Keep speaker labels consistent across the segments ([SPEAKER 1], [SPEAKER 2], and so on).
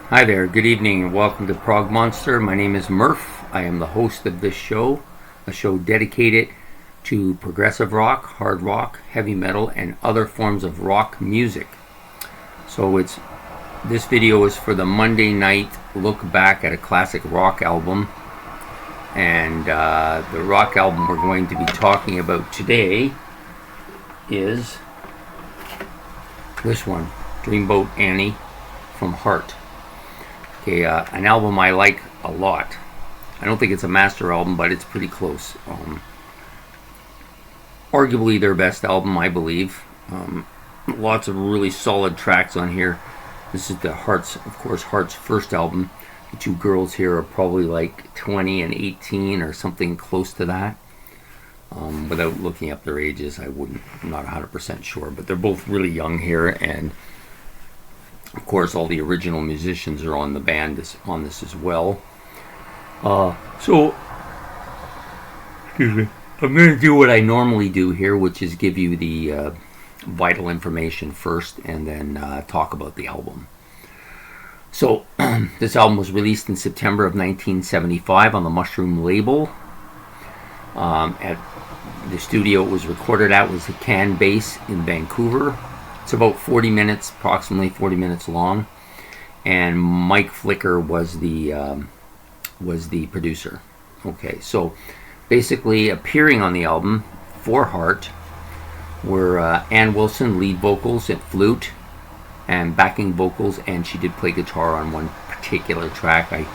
[SPEAKER 1] Hi there, good evening, and welcome to Prog Monster. My name is Murph. I am the host of this show, a show dedicated to progressive rock, hard rock, heavy metal, and other forms of rock music. So this video is for the Monday night look back at a classic rock album. And the rock album we're going to be talking about today is this one, Dreamboat Annie from Heart. An album I like a lot. I don't think it's a master album, but it's pretty close. Arguably their best album, I believe. Lots of really solid tracks on here. This is Heart's first album. The two girls here are probably like 20 and 18 or something close to that. Without looking up their ages, I'm not 100% sure, but they're both really young here, and of course, all the original musicians are on the band on this as well. So, excuse me, I'm going to do what I normally do here, which is give you the vital information first, and then talk about the album. So, this album was released in September of 1975 on the Mushroom label. At the studio it was recorded at was the Can Base in Vancouver. It's about approximately 40 minutes long, and Mike Flicker was the producer. Okay, so basically appearing on the album for Heart were Ann Wilson, lead vocals and flute and backing vocals, and she did play guitar on one particular track. I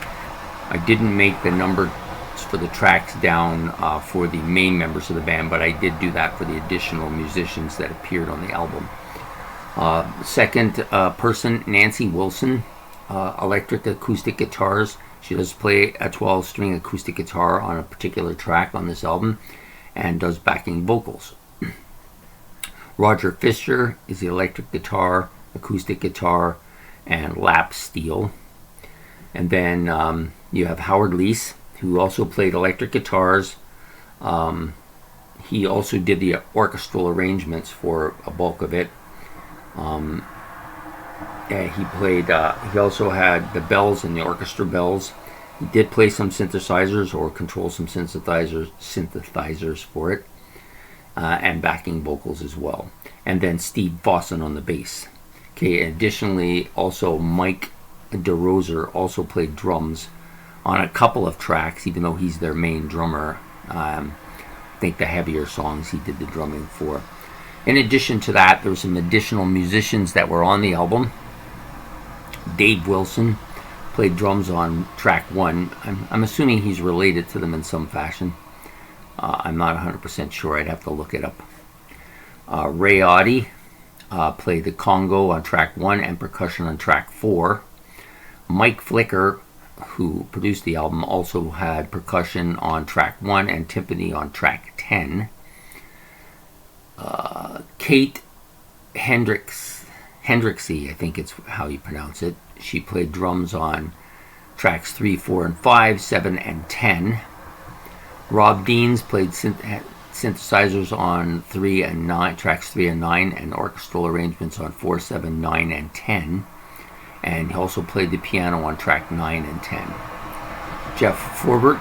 [SPEAKER 1] didn't make the numbers for the tracks down for the main members of the band, but I did do that for the additional musicians that appeared on the album. Second person, Nancy Wilson, electric acoustic guitars. She does play a 12-string acoustic guitar on a particular track on this album and does backing vocals. Roger Fisher is the electric guitar, acoustic guitar, and lap steel. And then you have Howard Leese, who also played electric guitars. He also did the orchestral arrangements for a bulk of it. He played. He also had the bells and the orchestra bells. He did play some synthesizers or control some synthesizers for it, and backing vocals as well. And then Steve Fossen on the bass. Okay. Additionally, also Mike DeRoser also played drums on a couple of tracks, even though he's their main drummer. I think the heavier songs he did the drumming for. In addition to that, there were some additional musicians that were on the album. Dave Wilson played drums on track 1. I'm assuming he's related to them in some fashion. I'm not 100% sure. I'd have to look it up. Ray Oddie played the congo on track 1 and percussion on track 4. Mike Flicker, who produced the album, also had percussion on track 1 and timpani on track 10. Kate Hendricksy, I think it's how you pronounce it. She played drums on tracks 3, 4, and 5, 7, and 10. Rob Deans played synthesizers on 3 and 9, tracks 3 and 9, and orchestral arrangements on 4, 7, 9, and 10. And he also played the piano on track 9 and 10. Jeff Forbert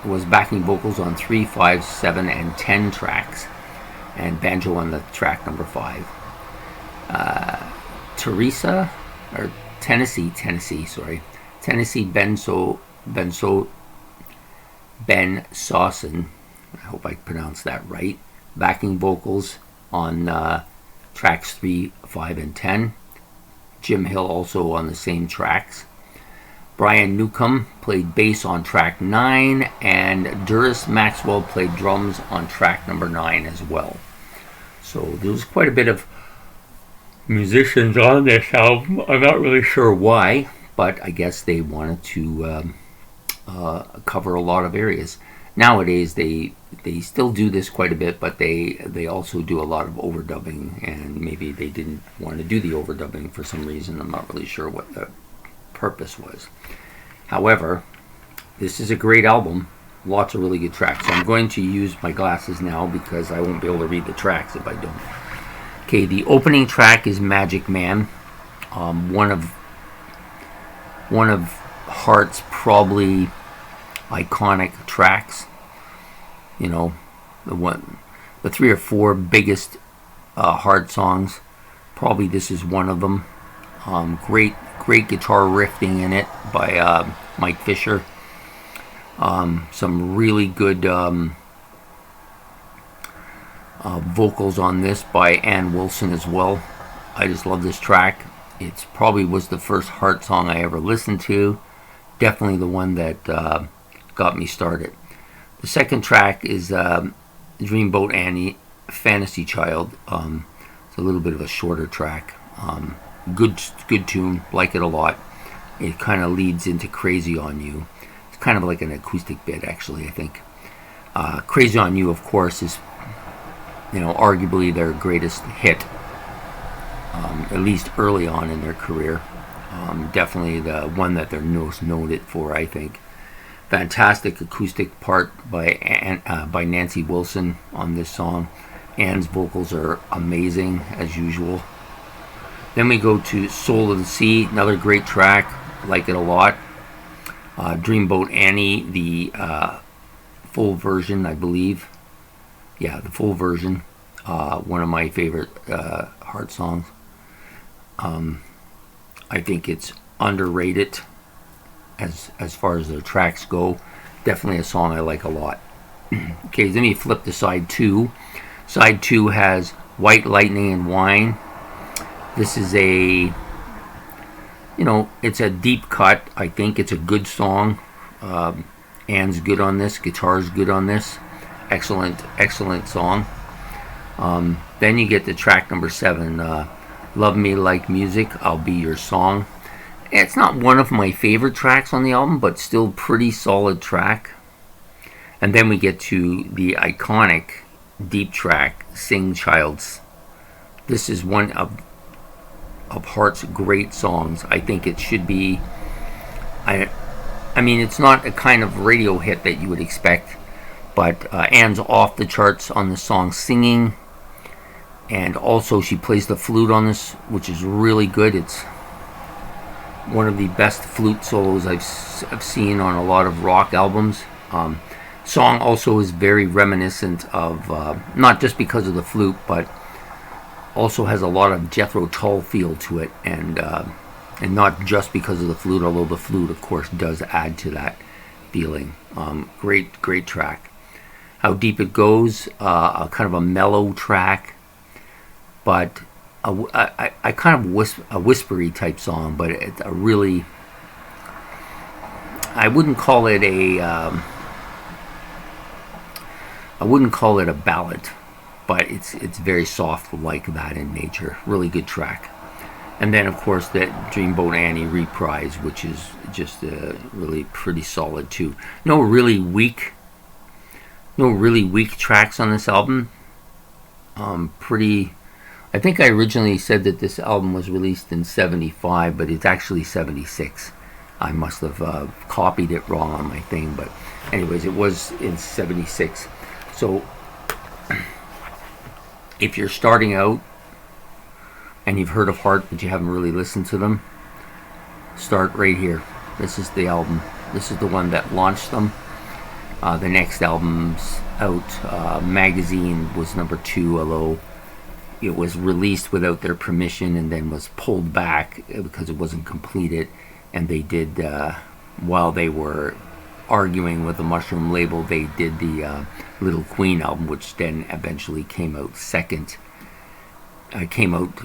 [SPEAKER 1] was backing vocals on 3, 5, 7, and 10 tracks, and banjo on the track number 5. Tennessee Ben Sawson, I hope I pronounced that right, backing vocals on tracks 3, 5, and 10. Jim Hill also on the same tracks. Brian Newcomb played bass on track 9, and Duris Maxwell played drums on track number 9 as well. So there was quite a bit of musicians on this album. I'm not really sure why, but I guess they wanted to cover a lot of areas. Nowadays they still do this quite a bit, but they also do a lot of overdubbing, and maybe they didn't want to do the overdubbing for some reason. I'm not really sure what the purpose was. However, this is a great album. Lots of really good tracks. So I'm going to use my glasses now because I won't be able to read the tracks if I don't. Okay, the opening track is Magic Man. One of one of Heart's probably iconic tracks. You know, the 3 or 4 biggest Heart songs. Probably this is one of them. Great guitar riffing in it by Mike Fisher. Some really good vocals on this by Ann Wilson as well. I just love this track. It probably was the first Heart song I ever listened to. Definitely the one that got me started. The second track is Dreamboat Annie, Fantasy Child. It's a little bit of a shorter track. Good tune, like it a lot. It kind of leads into Crazy on You. It's kind of like an acoustic bit, actually, I think. Crazy on You, of course, is, arguably their greatest hit, at least early on in their career. Definitely the one that they're most noted for, I think. Fantastic acoustic part by Nancy Wilson on this song. Ann's vocals are amazing, as usual. Then we go to Soul of the Sea, another great track, like it a lot. Dreamboat Annie, the full version, I believe. Yeah, the full version. One of my favorite Heart songs. I think it's underrated as far as their tracks go. Definitely a song I like a lot. Okay, then we flip to side 2. Side 2 has White Lightning and Wine. This is it's a deep cut. I think it's a good song. Ann's good on this. Guitar's good on this. Excellent song. Then you get to track number 7, Love Me Like Music, I'll Be Your Song. It's not one of my favorite tracks on the album, but still pretty solid track. And then we get to the iconic deep track, Sing Childs. This is one of Heart's great songs. I think it should be, I mean, it's not a kind of radio hit that you would expect, but Ann's off the charts on the song singing, and also she plays the flute on this, which is really good. It's one of the best flute solos I've seen on a lot of rock albums. Song also is very reminiscent of, not just because of the flute, but also has a lot of Jethro Tull feel to it, and not just because of the flute, although the flute, of course, does add to that feeling. Great track. How Deep It Goes, a kind of a mellow track, but I kind of a whispery type song, but it's a really, I wouldn't call it a ballad, but it's very soft like that in nature. Really good track. And then of course that Dreamboat Annie reprise, which is just really pretty solid too. No really weak tracks on this album. I think I originally said that this album was released in 75, but it's actually 76. I must have copied it wrong on my thing, but anyways, it was in 76. So if you're starting out and you've heard of Heart but you haven't really listened to them, start right here. This is the album. This is the one that launched them. The next album's out. Magazine was number 2, although it was released without their permission and then was pulled back because it wasn't completed. And they did, while they were arguing with the Mushroom label, they did the Little Queen album, which then eventually came out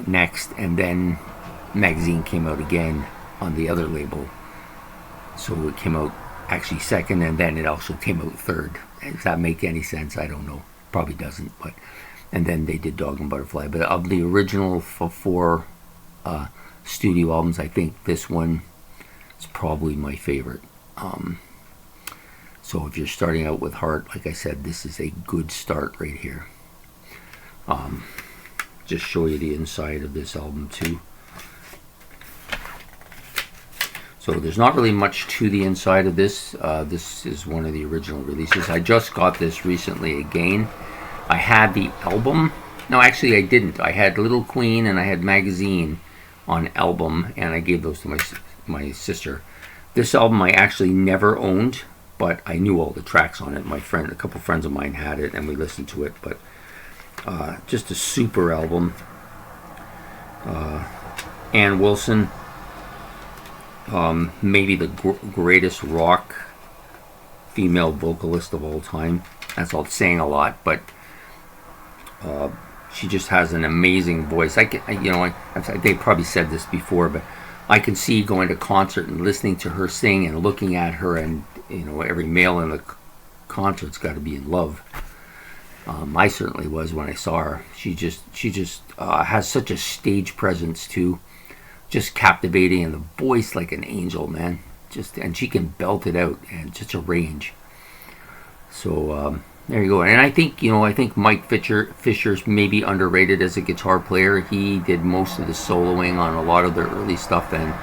[SPEAKER 1] next, and then Magazine came out again on the other label. So it came out actually second, and then it also came out third. Does that make any sense? I don't know. Probably doesn't, but... And then they did Dog and Butterfly. But of the original 4 studio albums, I think this one is probably my favorite. So if you're starting out with Heart, like I said, this is a good start right here. Just show you the inside of this album too. So there's not really much to the inside of this. This is one of the original releases. I just got this recently again. I had the album. No, actually I didn't. I had Little Queen and I had Magazine on album, and I gave those to my sister. This album I actually never owned, but I knew all the tracks on it. A couple friends of mine had it, and we listened to it. But just a super album. Ann Wilson, maybe the greatest rock female vocalist of all time. That's all saying a lot, but she just has an amazing voice. They probably said this before, but I can see going to concert and listening to her sing and looking at her, and every male in the concert's got to be in love. I certainly was when I saw her. She just has such a stage presence too, just captivating, and the voice like an angel, man. And she can belt it out, and such a range. So there you go. And I think Mike Fisher's maybe underrated as a guitar player. He did most of the soloing on a lot of their early stuff, and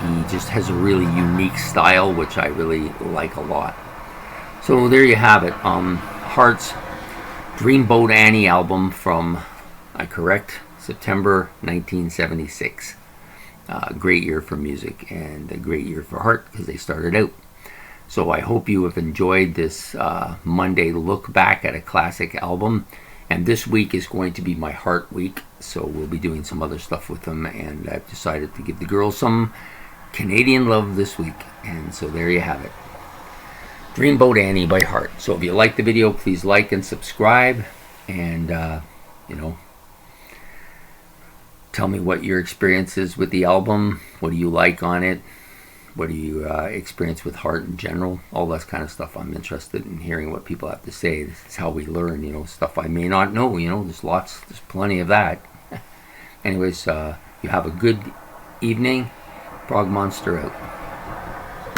[SPEAKER 1] he just has a really unique style, which I really like a lot. So there you have it. Heart's Dreamboat Annie album from, September 1976. Great year for music, and a great year for Heart because they started out. So I hope you have enjoyed this Monday look back at a classic album. And this week is going to be my Heart week, so we'll be doing some other stuff with them. And I've decided to give the girls some Canadian love this week. And so there you have it. Dreamboat Annie by Heart. So if you like the video, please like and subscribe. And, tell me what your experience is with the album. What do you like on it? What do you experience with Heart in general? All that kind of stuff. I'm interested in hearing what people have to say. This is how we learn, stuff I may not know. There's plenty of that. Anyways, you have a good evening. Prog Monster out.